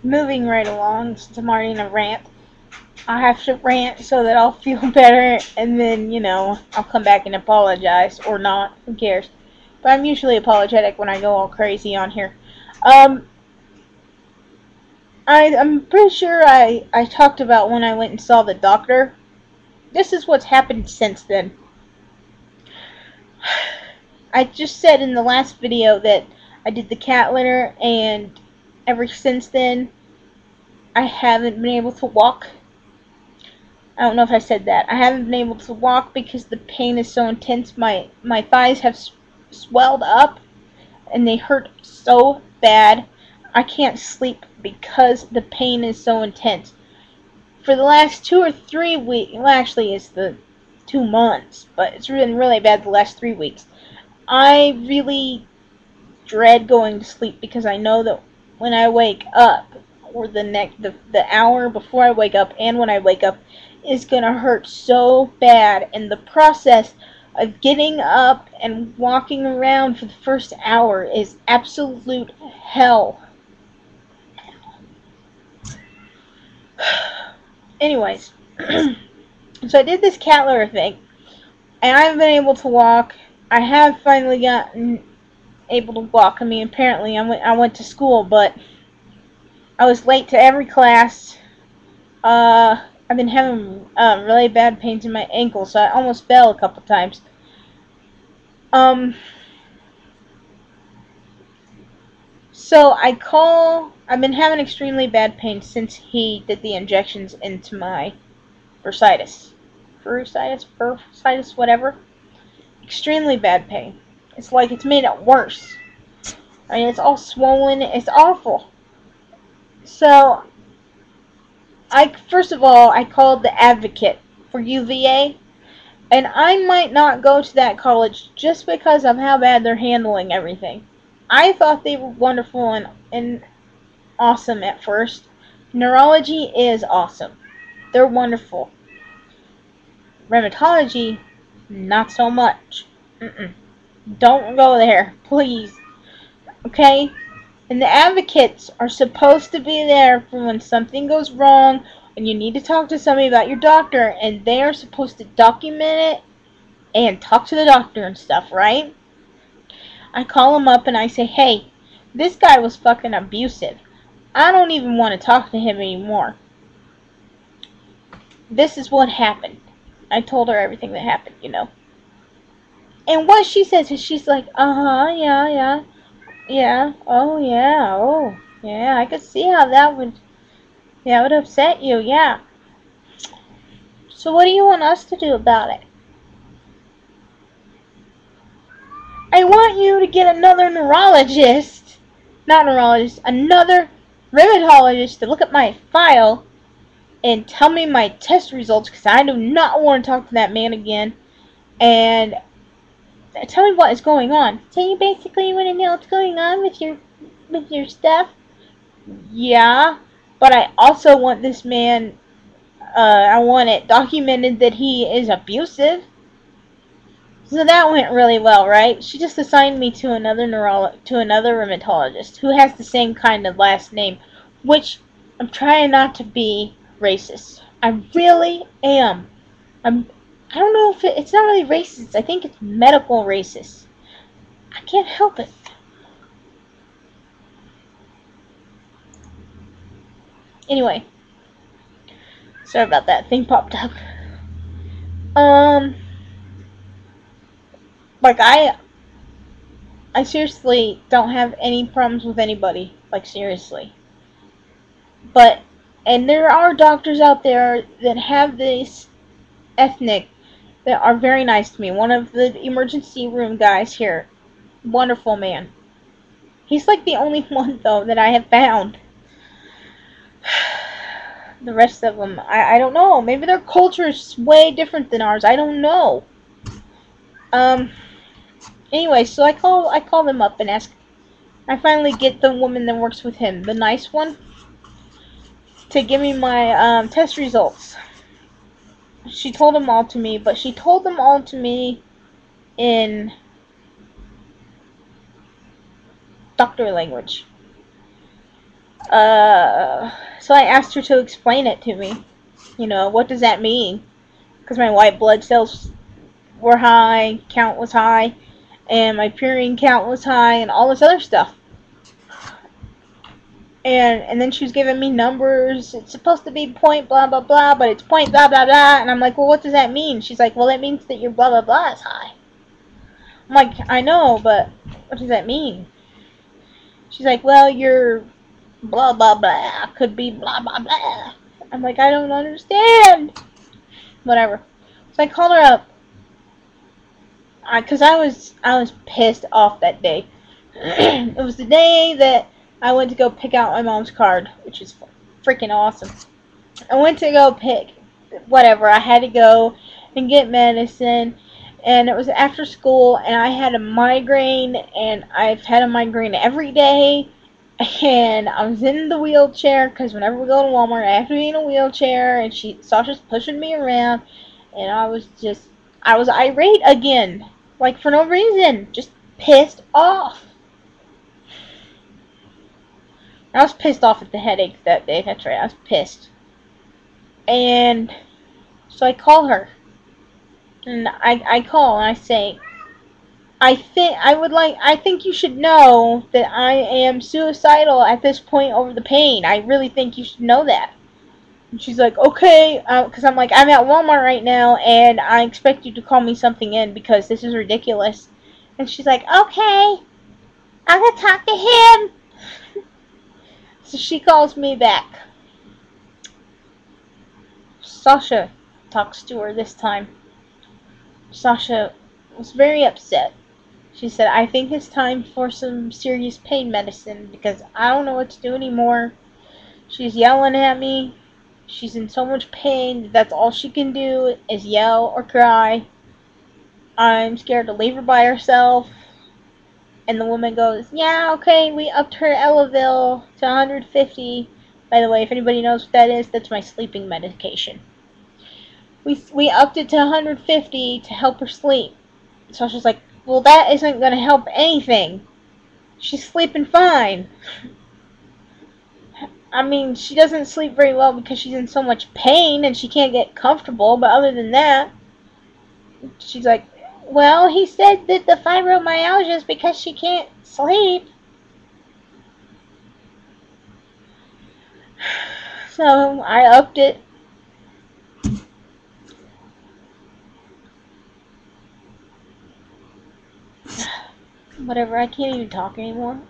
moving right along, since I'm already in a rant, I have to rant so that I'll feel better, and then, I'll come back and apologize, or not, who cares. But I'm usually apologetic when I go all crazy on here. Um, I'm pretty sure I talked about when I went and saw the doctor. This is what's happened since then. I just said in the last video that I did the cat litter, and ever since then, I haven't been able to walk. I don't know if I said that. I haven't been able to walk because the pain is so intense. My thighs have swelled up, and they hurt so bad. I can't sleep because the pain is so intense. For the last 2 or 3 weeks, well, actually, it's the 2 months, but it's been really bad the last 3 weeks. I really dread going to sleep because I know that when I wake up, or the hour before I wake up and when I wake up, is gonna hurt so bad, and the process of getting up and walking around for the first hour is absolute hell. Anyways, so I did this cat litter thing, and I haven't been able to walk. I have finally gotten able to walk. I mean, apparently I went to school, but I was late to every class. I've been having really bad pains in my ankle, so I almost fell a couple times. So I've been having extremely bad pain since he did the injections into my bursitis, whatever. Extremely bad pain. It's like it's made it worse. I mean, it's all swollen. It's awful. So first of all, I called the advocate for UVA, and I might not go to that college just because of how bad they're handling everything. I thought they were wonderful and awesome at first. Neurology is awesome. They're wonderful. Rheumatology, not so much. Don't go there, please. Okay? And the advocates are supposed to be there for when something goes wrong and you need to talk to somebody about your doctor, and they are supposed to document it and talk to the doctor and stuff, right? I call him up and I say, hey, this guy was fucking abusive. I don't even want to talk to him anymore. This is what happened. I told her everything that happened. And what she says is she's like, yeah, oh, yeah, I could see how that would upset you, yeah. So what do you want us to do about it? I want you to get another another rheumatologist to look at my file and tell me my test results, because I do not want to talk to that man again, and tell me what is going on. So you basically want to know what's going on with your stuff? Yeah, but I also want this man, I want it documented that he is abusive. So that went really well, right? She just assigned me to another rheumatologist who has the same kind of last name, which I'm trying not to be racist. I really am. I don't know if it's not really racist. I think it's medical racist. I can't help it. Anyway, sorry about that. Thing popped up. Like I seriously don't have any problems with anybody. Like, seriously. And there are doctors out there that have this ethnic that are very nice to me. One of the emergency room guys here, wonderful man. He's like the only one, though, that I have found. The rest of them, I don't know. Maybe their culture is way different than ours. I don't know. Anyway, so I call them up and ask. I finally get the woman that works with him, the nice one, to give me my test results. She told them all to me, but she told them all to me in doctor language. So I asked her to explain it to me. What does that mean? Because my white blood cells were high, count was high, and my purine count was high, and all this other stuff. And then she was giving me numbers. It's supposed to be point blah blah blah, but it's point blah blah blah. And I'm like, well, what does that mean? She's like, well, it means that your blah blah blah is high. I'm like, I know, but what does that mean? She's like, well, your blah blah blah could be blah blah blah. I'm like, I don't understand. Whatever. So I called her up, cause I was pissed off that day. It was the day that I went to go pick out my mom's card, which is freaking awesome. I went to go pick whatever. I had to go and get medicine, and it was after school, and I had a migraine, and I've had a migraine every day. And I was in the wheelchair, because whenever we go to Walmart, I have to be in a wheelchair, and Sasha's pushing me around, and I was irate again, like for no reason, just pissed off. I was pissed off at the headache that day. That's right, I was pissed. And so I call her, and I call and I say, I think you should know that I am suicidal at this point over the pain. I really think you should know that. And she's like, okay, because I'm like, I'm at Walmart right now, and I expect you to call me something in because this is ridiculous. And she's like, okay, I'm gonna talk to him. So she calls me back. Sasha talks to her this time. Sasha was very upset. She said, I think it's time for some serious pain medicine because I don't know what to do anymore. She's yelling at me. She's in so much pain. That's all she can do is yell or cry. I'm scared to leave her by herself. And the woman goes, yeah, okay, we upped her Elavil to 150. By the way, if anybody knows what that is, that's my sleeping medication. We upped it to 150 to help her sleep. So she's like, well, that isn't going to help anything. She's sleeping fine. I mean, she doesn't sleep very well because she's in so much pain and she can't get comfortable, but other than that, she's like, well, he said that the fibromyalgia is because she can't sleep. So I upped it. Whatever, I can't even talk anymore.